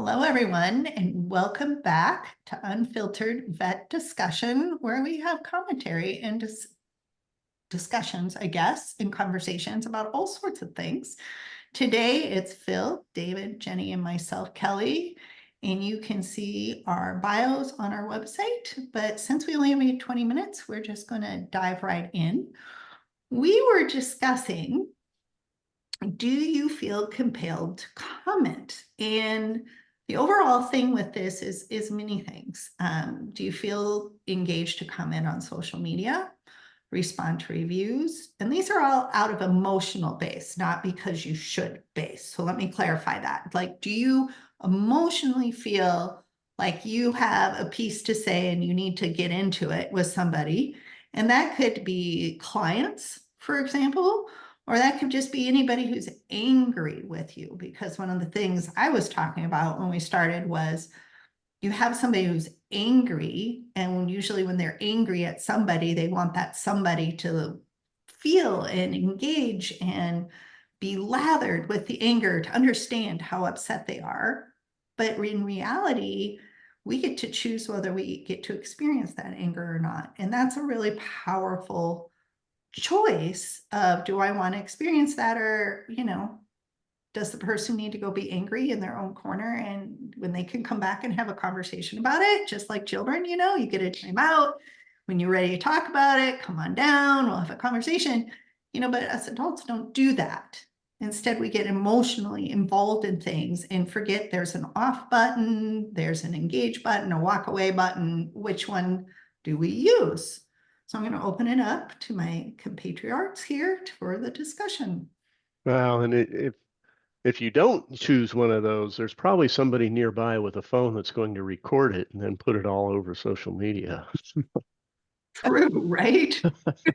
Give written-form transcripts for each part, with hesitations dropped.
Hello, everyone, and welcome back to Unfiltered Vet Discussion, where we have commentary and discussions, I guess, and conversations about all sorts of things. Today, it's Phil, David, Jenny, and myself, Kelly, and you can see our bios on our website. But since we only have 20 minutes, we're just going to dive right in. We were discussing, do you feel compelled to comment? And the overall thing with this is many things. Do you feel engaged to comment on social media, respond to reviews? And these are all out of emotional base, not because you should base. So let me clarify that. Like, do you emotionally feel like you have a piece to say and you need to get into it with somebody? And that could be clients, for example, or that could just be anybody who's angry with you. Because one of the things I was talking about when we started was you have somebody who's angry, and usually when they're angry at somebody, they want that somebody to feel and engage and be lathered with the anger to understand how upset they are. But in reality, we get to choose whether we get to experience that anger or not. And that's a really powerful choice of, do I want to experience that, or does the person need to go be angry in their own corner, and when they can come back and have a conversation about it, just like children, you get a time out when you're ready to talk about it, come on down, we'll have a conversation, but us adults don't do that. Instead, we get emotionally involved in things and forget there's an off button, there's an engage button, a walk away button. Which one do we use? So I'm going to open it up to my compatriots here for the discussion. Well, and if you don't choose one of those, there's probably somebody nearby with a phone that's going to record it and then put it all over social media. True, right?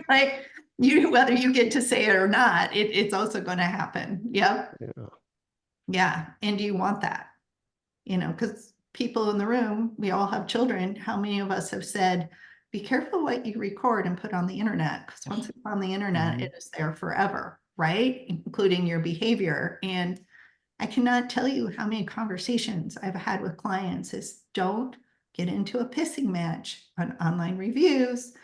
Like, whether you get to say it or not, it's also going to happen. Yep. Yeah. Yeah. And do you want that? Because people in the room, we all have children. How many of us have said, be careful what you record and put on the internet? Because once it's on the internet, it is there forever, right? Including your behavior. And I cannot tell you how many conversations I've had with clients is, don't get into a pissing match on online reviews,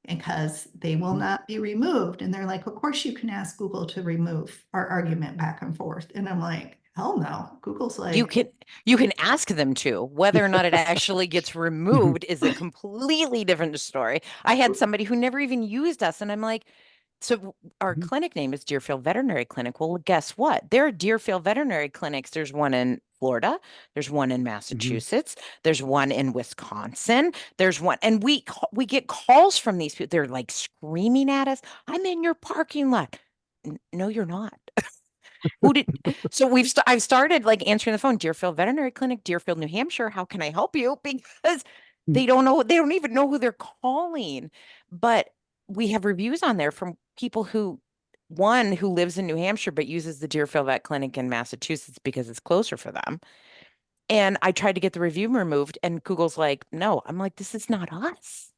because they will not be removed. And they're like, of course you can ask Google to remove our argument back and forth. And I'm like, hell no. Google's You like, can ask them to. Whether or not it actually gets removed is a completely different story. I had somebody who never even used us, and I'm like, so our clinic name is Deerfield Veterinary Clinic. Well, guess what? There are Deerfield Veterinary Clinics. There's one in Florida. There's one in Massachusetts. There's one in Wisconsin. There's one, and we get calls from these people. They're like screaming at us. I'm in your parking lot. No, you're not. Who did so I've started like answering the phone, Deerfield Veterinary Clinic, Deerfield, New Hampshire. How can I help you? Because they don't even know who they're calling. But we have reviews on there from people who lives in New Hampshire but uses the Deerfield Vet Clinic in Massachusetts because it's closer for them. And I tried to get the review removed, and Google's like, no. I'm like, this is not us.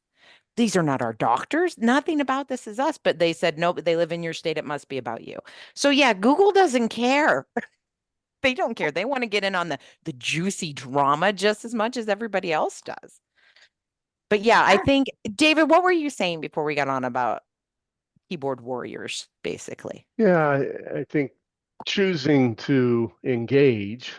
These are not our doctors. Nothing about this is us. But they said, no, but they live in your state. It must be about you. So yeah, Google doesn't care. They don't care. They want to get in on the juicy drama just as much as everybody else does. But yeah, I think, David, what were you saying before we got on about keyboard warriors, basically? Yeah, I think choosing to engage,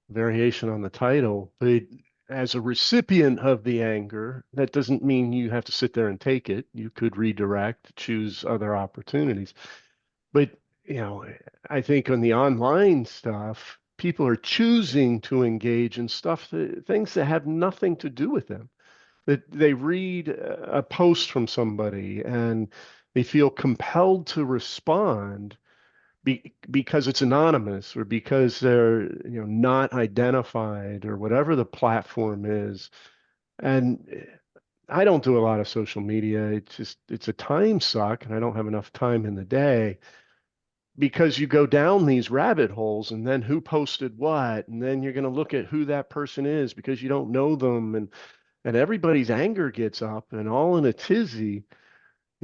variation on the title, but as a recipient of the anger, that doesn't mean you have to sit there and take it. You could redirect, choose other opportunities. But, you know, I think on the online stuff, people are choosing to engage in things that have nothing to do with them. That they read a post from somebody and they feel compelled to respond because it's anonymous or because they're not identified or whatever the platform is. And I don't do a lot of social media. It's a time suck, and I don't have enough time in the day because you go down these rabbit holes, and then who posted what, and then you're going to look at who that person is because you don't know them, and everybody's anger gets up and all in a tizzy.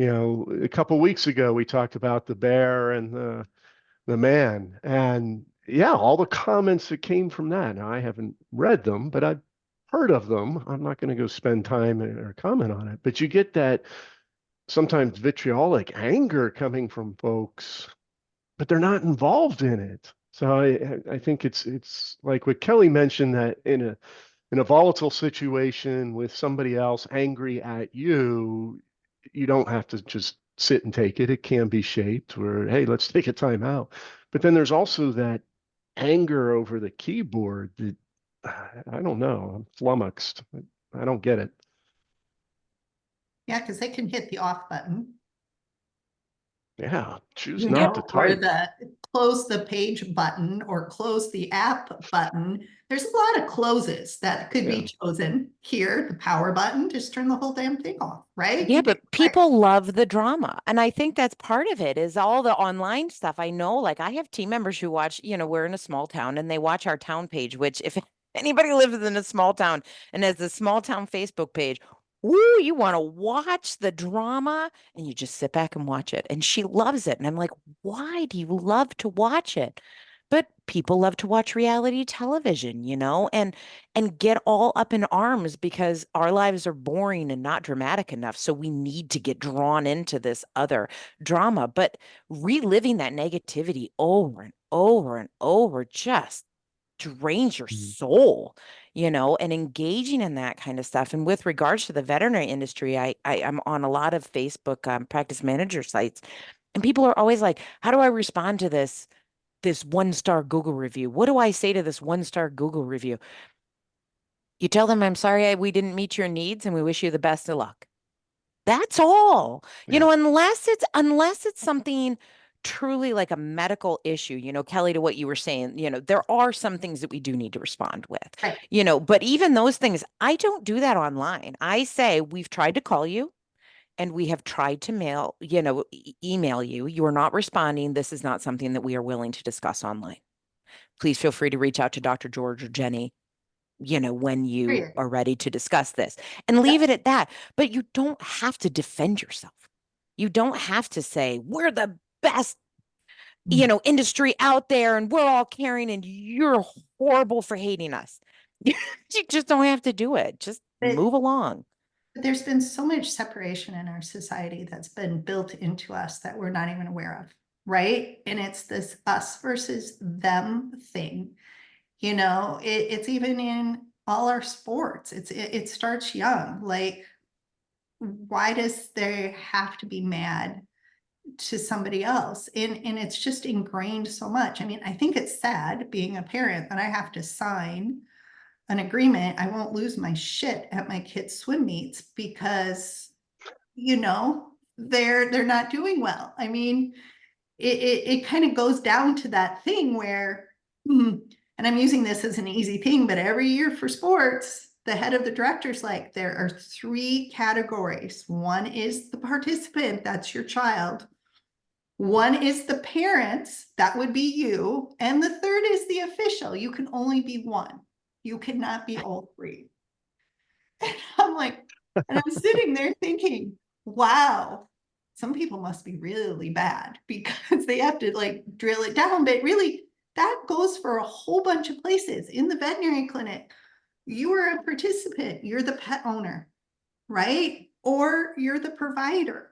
A couple weeks ago we talked about the bear and the man, and yeah, all the comments that came from that. Now, I haven't read them, but I've heard of them. I'm not going to go spend time or comment on it, but you get that sometimes vitriolic anger coming from folks, but they're not involved in it. So I think it's like what Kelly mentioned, that in a volatile situation with somebody else angry at you, you don't have to just sit and take it. It can be shaped where, hey, let's take a time out. But then there's also that anger over the keyboard that I don't know. I'm flummoxed. I don't get it. Yeah, because they can hit the off button, Yeah, choose you not know, to or type. the close the page button or close the app button. There's a lot of closes that could Yeah. be chosen here. The power button, just turn the whole damn thing off, right? Yeah, You get but people love the drama. And I think that's part of it is all the online stuff. I know, like I have team members who watch, we're in a small town and they watch our town page, which if anybody lives in a small town and has a small town Facebook page, ooh, you want to watch the drama and you just sit back and watch it. And she loves it. And I'm like, why do you love to watch it? But people love to watch reality television, and get all up in arms because our lives are boring and not dramatic enough. So we need to get drawn into this other drama. But reliving that negativity over and over and over just drains your Mhm. soul, and engaging in that kind of stuff. And with regards to the veterinary industry, I'm on a lot of Facebook practice manager sites, and people are always like, how do I respond to this 1-star Google review? What do I say to this 1-star Google review? You tell them, I'm sorry we didn't meet your needs and we wish you the best of luck. That's all. Yeah. Unless it's something truly like a medical issue, Kelly, to what you were saying, there are some things that we do need to respond with, right. but even those things, I don't do that online. I say, we've tried to call you and we have tried to email you. You are not responding. This is not something that we are willing to discuss online. Please feel free to reach out to Dr. George or Jenny, when you Period. are ready to discuss this, and leave it at that. But you don't have to defend yourself. You don't have to say, we're the best, industry out there and we're all caring and you're horrible for hating us. You just don't have to do it. Just But move along. there's been so much separation in our society that's been built into us that we're not even aware of, right? And it's this us versus them thing. It's even in all our sports. It starts young. Like, why does there have to be mad to somebody else? And it's just ingrained so much. I mean, I think it's sad being a parent that I have to sign an agreement. I won't lose my shit at my kids' swim meets because, they're not doing well. I mean, it kind of goes down to that thing where, and I'm using this as an easy thing, but every year for sports, the head of the director's like, there are 3 categories. One is the participant, that's your child. One is the parents, that would be you. And the third is the official. You can only be one. You cannot be all 3. And I'm like, and I'm sitting there thinking, wow, some people must be really bad because they have to like drill it down. But really, that goes for a whole bunch of places. In the veterinary clinic, you are a participant, you're the pet owner, right? Or you're the provider.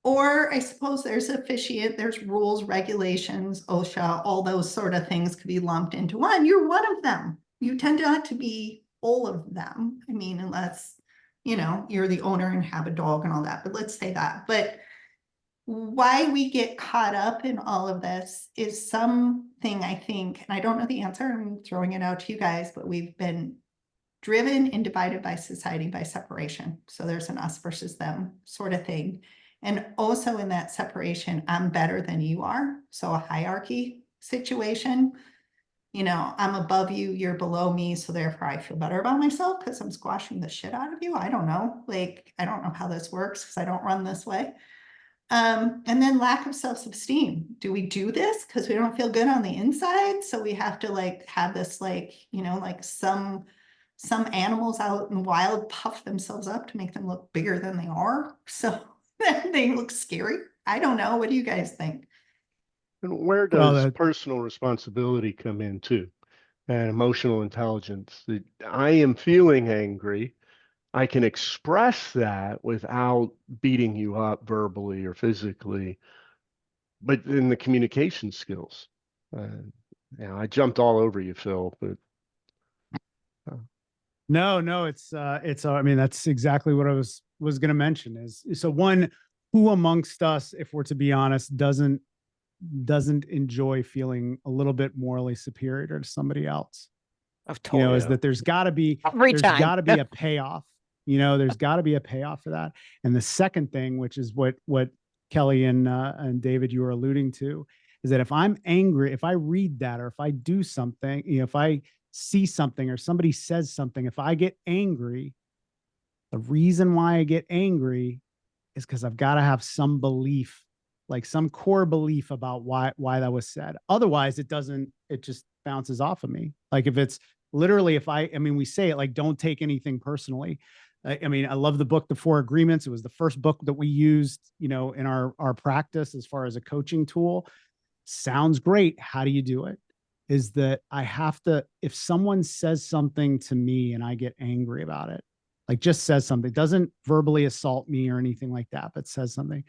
Or I suppose there's officiant, there's rules, regulations, OSHA, all those sort of things could be lumped into one. You're one of them. You tend not to be all of them. I mean, unless, you're the owner and have a dog and all that, but let's say that. But why we get caught up in all of this is something I think, and I don't know the answer, I'm throwing it out to you guys, but we've been driven and divided by society by separation. So there's an us versus them sort of thing. And also in that separation, I'm better than you are. So a hierarchy situation, I'm above you, you're below me. So therefore I feel better about myself because I'm squashing the shit out of you. I don't know. Like, I don't know how this works because I don't run this way. And then lack of self-esteem. Do we do this because we don't feel good on the inside? So we have to like have this like, like some animals out in the wild puff themselves up to make them look bigger than they are. So they look scary. I don't know. What do you guys think? And where Well, does personal responsibility come in too? And emotional intelligence. I am feeling angry. I can express that without beating you up verbally or physically, but in the communication skills. Uh, I jumped all over you, Phil, but no, I mean, that's exactly what I was going to mention is, so one, who amongst us, if we're to be honest, doesn't enjoy feeling a little bit morally superior to somebody else? Oh, You know, totally. is that there's got to be Every time. a payoff. You know, there's got to be a payoff for that. And the second thing, which is what Kelly and David, you were alluding to, is that if I'm angry, if I read that, or if I do something, you know, if I see something or somebody says something, if I get angry, the reason why I get angry is because I've got to have some belief, like some core belief about why that was said. Otherwise, it just bounces off of me. Like if it's literally, I mean, we say it like, don't take anything personally. I mean, I love the book, The Four Agreements. It was the first book that we used, you know, in our practice as far as a coaching tool. Sounds great. How do you do it? Is that I have to, if someone says something to me and I get angry about it, like just says something, doesn't verbally assault me or anything like that, but says something,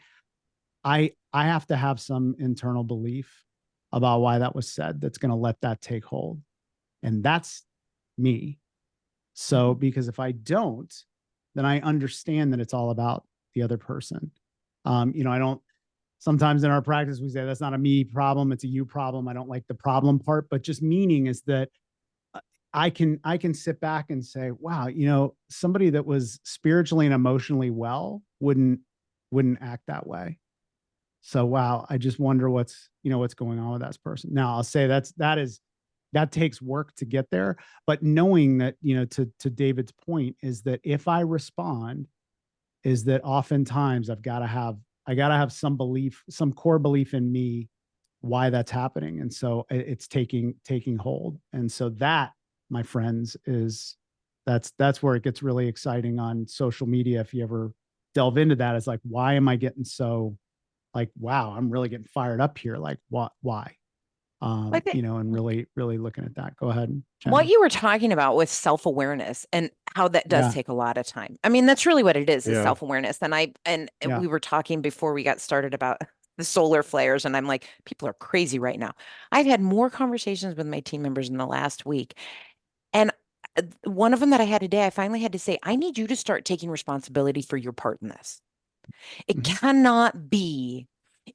I have to have some internal belief about why that was said that's going to let that take hold. And that's me. So, because if I don't, then I understand that it's all about the other person. You know, I don't, sometimes in our practice, we say that's not a me problem, it's a you problem. I don't like the problem part, but just meaning is that I can sit back and say, wow, you know, somebody that was spiritually and emotionally well wouldn't act that way. So wow, I just wonder what's going on with that person. Now I'll say that takes work to get there, but knowing that, you know, to David's point is that if I respond, is that oftentimes I got to have some belief, some core belief in me why that's happening. And so it's taking hold. And so that, my friends, that's where it gets really exciting on social media. If you ever delve into that, it's like, why am I getting so like, wow, I'm really getting fired up here. Like why? You know, and really looking at that. Go ahead, Jenny. What you were talking about with self-awareness and how that does take a lot of time. I mean, that's really what it is Yeah. self-awareness. And we were talking before we got started about the solar flares, and I'm like, people are crazy right now. I've had more conversations with my team members in the last week. And one of them that I had today, I finally had to say, I need you to start taking responsibility for your part in this. It cannot be,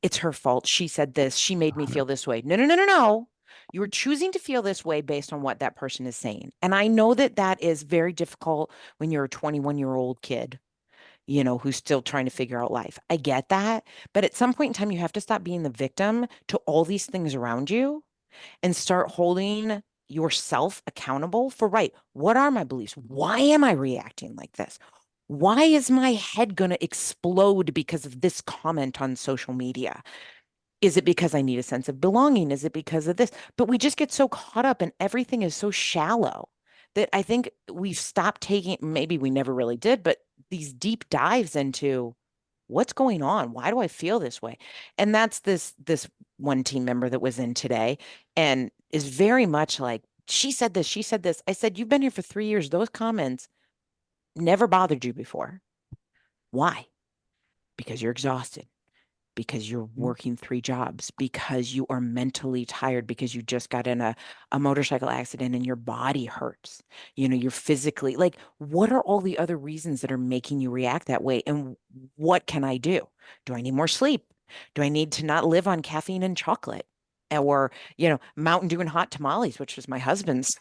it's her fault. She said this. She made me feel this way. No. You are choosing to feel this way based on what that person is saying. And I know that that is very difficult when you're a 21-year-old kid, you know, who's still trying to figure out life. I get that. But at some point in time, you have to stop being the victim to all these things around you and start holding yourself accountable for, right, what are my beliefs? Why am I reacting like this? Why is my head going to explode because of this comment on social media? Is it because I need a sense of belonging? Is it because of this? But we just get so caught up and everything is so shallow that I think we've stopped taking, maybe we never really did, but these deep dives into what's going on? Why do I feel this way? And that's this one team member that was in today and is very much like, she said this, she said this. I said, you've been here for 3 years. Those comments never bothered you before. Why? Because you're exhausted, because you're working 3 jobs, because you are mentally tired, because you just got in a motorcycle accident and your body hurts. You know, you're physically like, what are all the other reasons that are making you react that way? And what can I do? Do I need more sleep? Do I need to not live on caffeine and chocolate? Or, you know, Mountain Dew and hot tamales, which was my husband's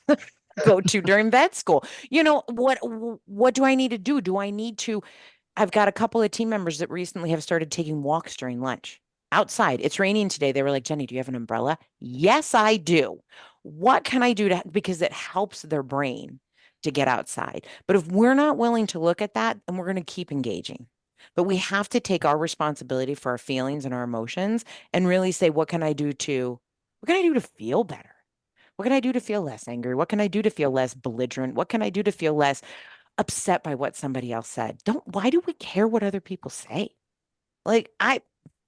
go to during vet school. You know, what do I need to do? Do I need to I've got a couple of team members that recently have started taking walks during lunch outside. It's raining today. They were like, Jenny, do you have an umbrella? Yes, I do. What can I do because it helps their brain to get outside? But if we're not willing to look at that, then we're going to keep engaging. But we have to take our responsibility for our feelings and our emotions and really say, what can I do to feel better? What can I do to feel less angry? What can I do to feel less belligerent? What can I do to feel less upset by what somebody else said? Why do we care what other people say? Like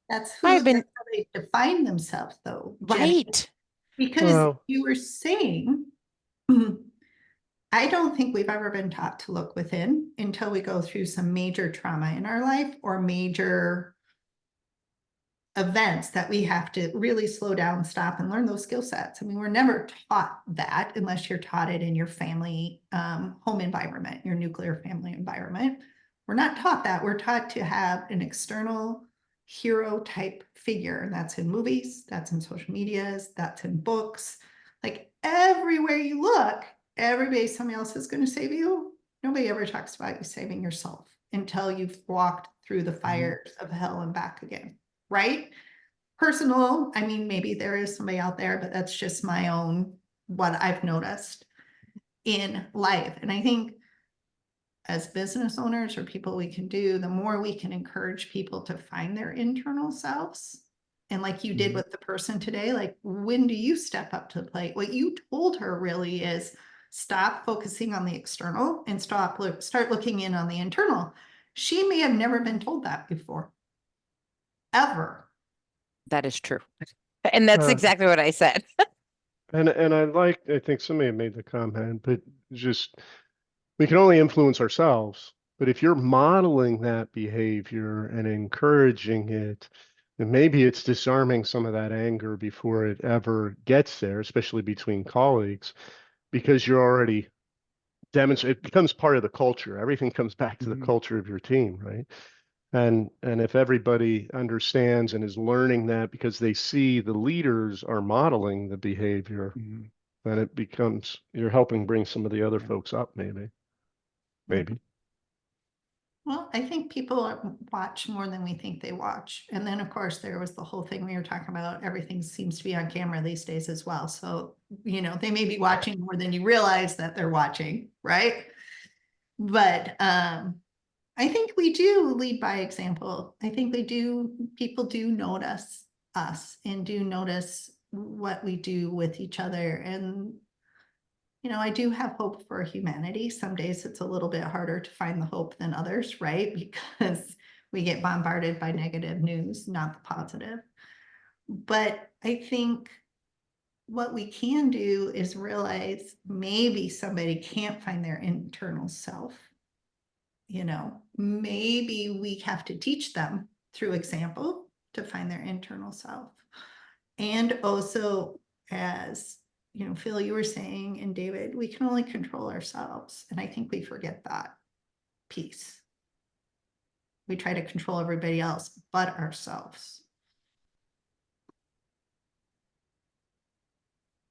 That's who I've been how they define themselves, though, Jenny. right. Because Well, you were saying, I don't think we've ever been taught to look within until we go through some major trauma in our life or major events that we have to really slow down, stop, and learn those skill sets. I mean, we're never taught that unless you're taught it in your family home environment, your nuclear family environment. We're not taught that. We're taught to have an external hero type figure. And that's in movies, that's in social medias, that's in books. Like everywhere you look, somebody else is going to save you. Nobody ever talks about you saving yourself until you've walked through the fires of hell and back again. Right? Personal, I mean, maybe there is somebody out there, but that's just my own, what I've noticed in life. And I think as business owners or people we can do, the more we can encourage people to find their internal selves. And like you did with the person today, like, when do you step up to the plate? What you told her really is stop focusing on the external and start looking in on the internal. She may have never been told that before. Ever. That is true. And that's Uh, exactly what I said. and I think somebody made the comment, but just we can only influence ourselves. But if you're modeling that behavior and encouraging it, then maybe it's disarming some of that anger before it ever gets there, especially between colleagues, because you're already demonstrating. It becomes part of the culture. Everything comes back to the culture of your team, right? And if everybody understands and is learning that because they see the leaders are modeling the behavior, then it becomes you're helping bring some of the other folks up, maybe. Well, I think people watch more than we think they watch. And then, of course, there was the whole thing we were talking about. Everything seems to be on camera these days as well. So, they may be watching more than you realize that they're watching, right? But I think we do lead by example. I think people do notice us and do notice what we do with each other. And I do have hope for humanity. Some days it's a little bit harder to find the hope than others, right? Because we get bombarded by negative news, not the positive. But I think what we can do is realize maybe somebody can't find their internal self. Maybe we have to teach them through example to find their internal self. And also, as Phil, you were saying, and David, we can only control ourselves. And I think we forget that piece. We try to control everybody else but ourselves.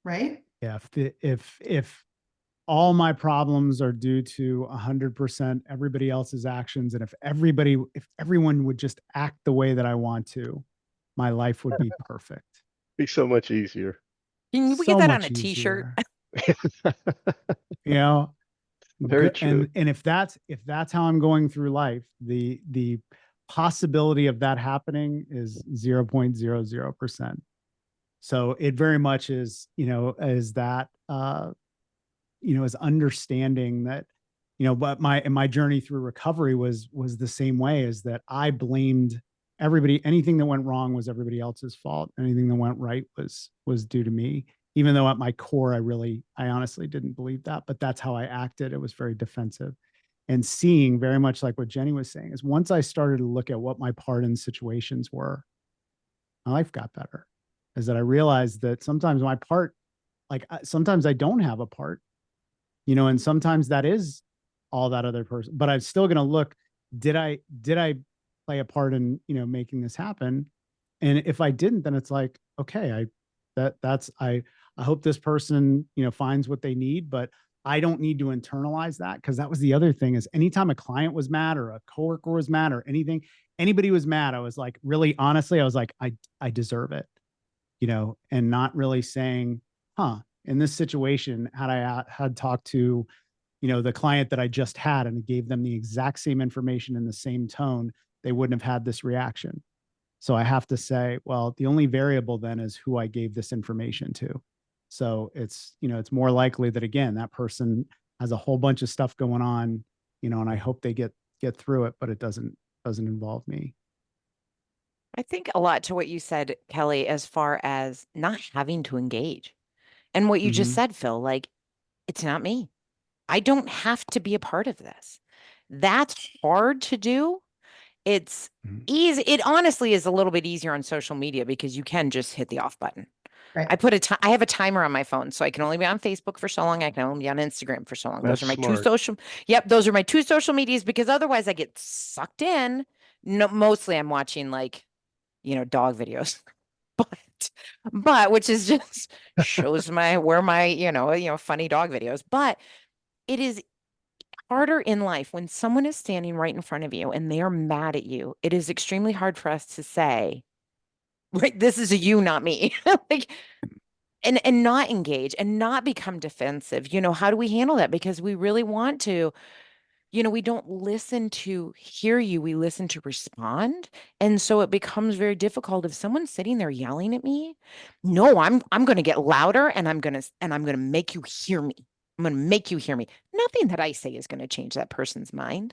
Right? Yeah. If all my problems are due to 100% everybody else's actions, and if everyone would just act the way that I want to, my life would be perfect. Be so much easier. Can we So get that on much a t-shirt? Very true. And if that's how I'm going through life, the possibility of that happening is 0.00%. So it very much is, as that is understanding that, but my journey through recovery was the same way, is that I blamed everybody. Anything that went wrong was everybody else's fault. Anything that went right was due to me. Even though at my core, I honestly didn't believe that, but that's how I acted. It was very defensive. And seeing, very much like what Jenny was saying, is once I started to look at what my part in situations were, my life got better. Is that I realized that sometimes my part, sometimes I don't have a part, and sometimes that is all that other person, but I'm still going to look, did I play a part in, making this happen? And if I didn't, then it's like, okay, I hope this person, finds what they need, but I don't need to internalize that. Because that was the other thing, is anytime a client was mad or a coworker was mad or anybody was mad, I was like, really, honestly, I was like, I deserve it, and not really saying, in this situation, had I had talked to, the client that I just had and gave them the exact same information in the same tone, they wouldn't have had this reaction. So I have to say, well, the only variable then is who I gave this information to. So it's more likely that, again, that person has a whole bunch of stuff going on, and I hope they get through it, but it doesn't involve me. I think a lot to what you said, Kelly, as far as not having to engage. And what you just Mhm. said, Phil, like, it's not me. I don't have to be a part of this. That's hard to do. It's Mhm. easy. It honestly is a little bit easier on social media because you can just hit the off button. Right. I have a timer on my phone, so I can only be on Facebook for so long. I can only be on Instagram for so long. Those That's are my smart. those are my two social medias because otherwise I get sucked in. No, mostly I'm watching like, dog videos. But which is just shows where my, funny dog videos. But it is harder in life when someone is standing right in front of you and they are mad at you. It is extremely hard for us to say, right, this is a you, not me. Like, and not engage and not become defensive. How do we handle that? Because we really want to, we don't listen to hear you, we listen to respond. And so it becomes very difficult if someone's sitting there yelling at me. No, I'm going to get louder and I'm going to make you hear me. I'm going to make you hear me. Nothing that I say is going to change that person's mind.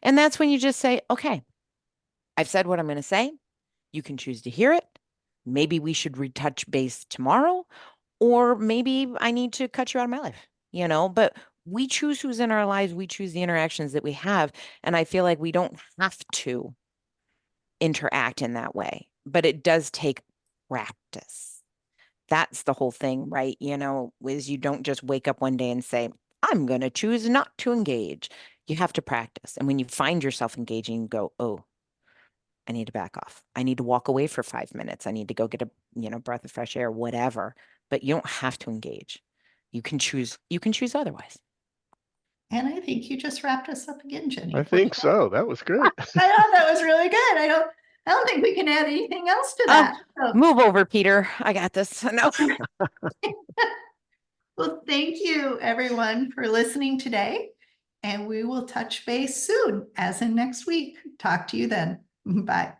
And that's when you just say, okay, I've said what I'm going to say. You can choose to hear it. Maybe we should retouch base tomorrow, or maybe I need to cut you out of my life, but we choose who's in our lives. We choose the interactions that we have. And I feel like we don't have to interact in that way, but it does take practice. That's the whole thing, right? Is you don't just wake up one day and say, I'm going to choose not to engage. You have to practice. And when you find yourself engaging, you go, oh, I need to back off. I need to walk away for 5 minutes. I need to go get a, breath of fresh air, whatever. But you don't have to engage. You can choose otherwise. And I think you just wrapped us up again, Jenny. I think so. That was great. I thought that was really good. I don't think we can add anything else to that. So, Move over, Peter. I got this. No. well, thank you everyone for listening today. And we will touch base soon, as in next week. Talk to you then. Bye.